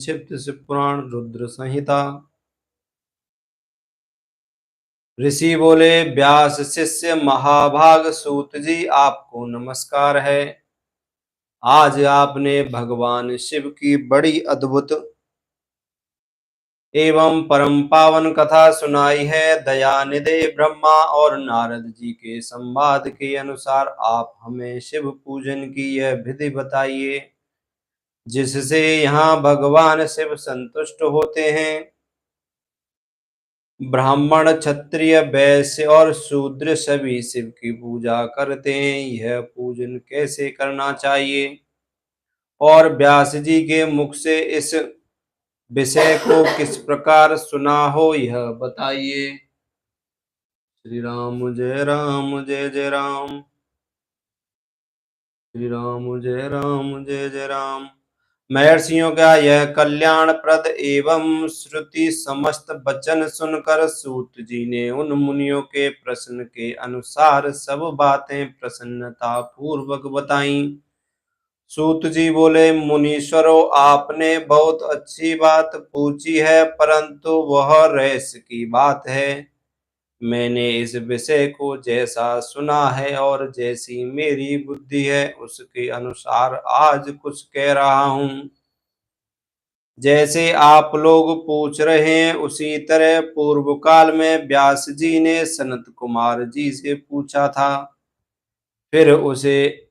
क्षिप्त शिव पुराण रुद्र संहिता। ऋषि बोले, व्यास शिष्य महाभाग सूत जी, आपको नमस्कार है। आज आपने भगवान शिव की बड़ी अद्भुत एवं परम पावन कथा सुनाई है। दयानिधे ब्रह्मा और नारद जी के संवाद के अनुसार आप हमें शिव पूजन की यह विधि बताइए, जिससे यहाँ भगवान शिव संतुष्ट होते हैं। ब्राह्मण, क्षत्रिय, वैश्य और शूद्र सभी शिव की पूजा करते हैं। यह पूजन कैसे करना चाहिए और व्यास जी के मुख से इस विषय को किस प्रकार सुना हो, यह बताइए। श्री राम जय जय राम। श्री राम जय जय राम। महर्षियों का यह कल्याणप्रद एवं श्रुति समस्त वचन सुनकर सूत जी ने उन मुनियों के प्रश्न के अनुसार सब बातें प्रसन्नता पूर्वक बताईं। सूत जी बोले, मुनीश्वरों, आपने बहुत अच्छी बात पूछी है, परंतु वह रहस्य की बात है। मैंने इस विषय को जैसा सुना है और जैसी मेरी बुद्धि है, उसके अनुसार आज कुछ कह रहा हूँ। जैसे आप लोग पूछ रहे हैं, उसी तरह पूर्व काल में व्यास जी ने सनत कुमार जी से पूछा था। फिर उसे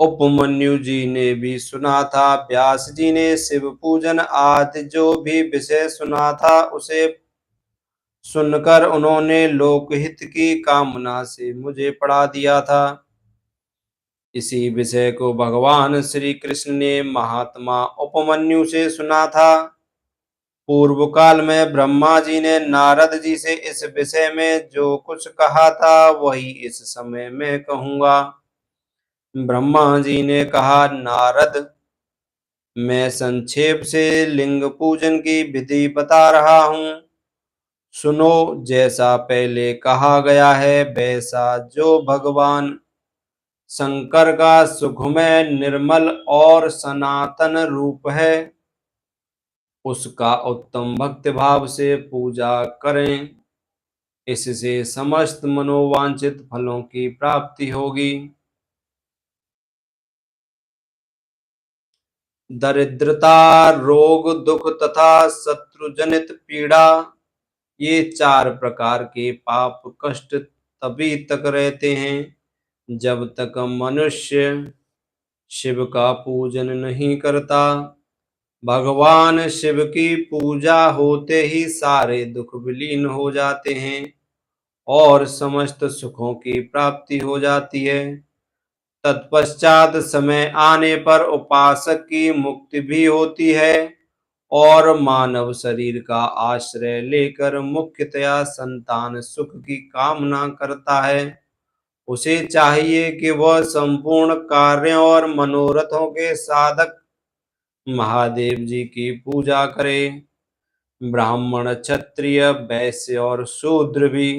उपमन्यु जी ने भी सुना था। व्यास जी ने शिव पूजन आदि जो भी विषय सुना था, उसे सुनकर उन्होंने लोकहित की कामना से मुझे पढ़ा दिया था। इसी विषय को भगवान श्री कृष्ण ने महात्मा उपमन्यु से सुना था। पूर्व काल में ब्रह्मा जी ने नारद जी से इस विषय में जो कुछ कहा था, वही इस समय मैं कहूंगा। ब्रह्मा जी ने कहा, नारद, मैं संक्षेप से लिंग पूजन की विधि बता रहा हूँ। सुनो, जैसा पहले कहा गया है, वैसा जो भगवान शंकर का सुखमय, निर्मल और सनातन रूप है, उसका उत्तम भक्ति भाव से पूजा करें। इससे समस्त मनोवांछित फलों की प्राप्ति होगी। दरिद्रता, रोग, दुख तथा शत्रु जनित पीड़ा, ये 4 प्रकार के पाप कष्ट तभी तक रहते हैं जब तक मनुष्य शिव का पूजन नहीं करता। भगवान शिव की पूजा होते ही सारे दुख विलीन हो जाते हैं और समस्त सुखों की प्राप्ति हो जाती है। तत्पश्चात समय आने पर उपासक की मुक्ति भी होती है और मानव शरीर का आश्रय लेकर मुख्यतया संतान सुख की कामना करता है। उसे चाहिए कि वह संपूर्ण कार्यों और मनोरथों के साधक महादेव जी की पूजा करे। ब्राह्मण, क्षत्रिय, वैश्य और शूद्र भी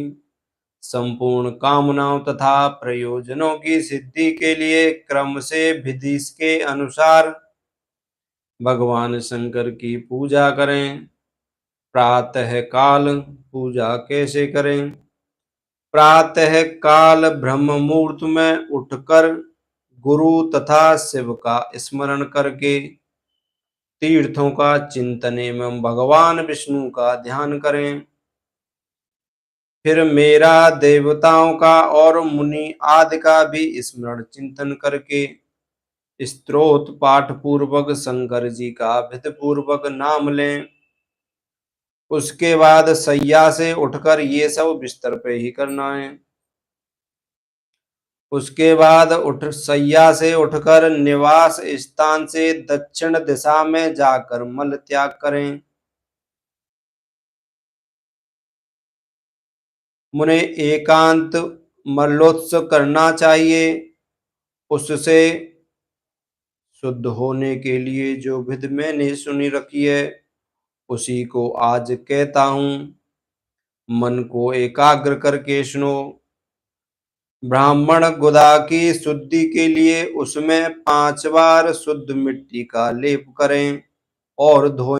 संपूर्ण कामनाओं तथा प्रयोजनों की सिद्धि के लिए क्रम से विधि के अनुसार भगवान शंकर की पूजा करें। प्रातः काल पूजा कैसे करें? प्रातः काल ब्रह्म मुहूर्त में उठकर गुरु तथा शिव का स्मरण करके तीर्थों का चिंतन एवं भगवान विष्णु का ध्यान करें। फिर मेरा, देवताओं का और मुनि आदि का भी स्मरण चिंतन करके स्तोत्र पाठ पूर्वक शंकर जी का विधि पूर्वक नाम लें। उसके बाद शैया से उठकर ये सब बिस्तर पे ही करना है। उसके बाद शैया से उठकर निवास स्थान से दक्षिण दिशा में जाकर मल त्याग करें। मुने एकांत मलोत्सव करना चाहिए। उससे शुद्ध होने के लिए जो विधि मैंने सुनी रखी है, उसी को आज कहता हूँ। मन को एकाग्र करके सुनो। ब्राह्मण गुदा की शुद्धि के लिए उसमें 5 बार शुद्ध मिट्टी का लेप करें और धो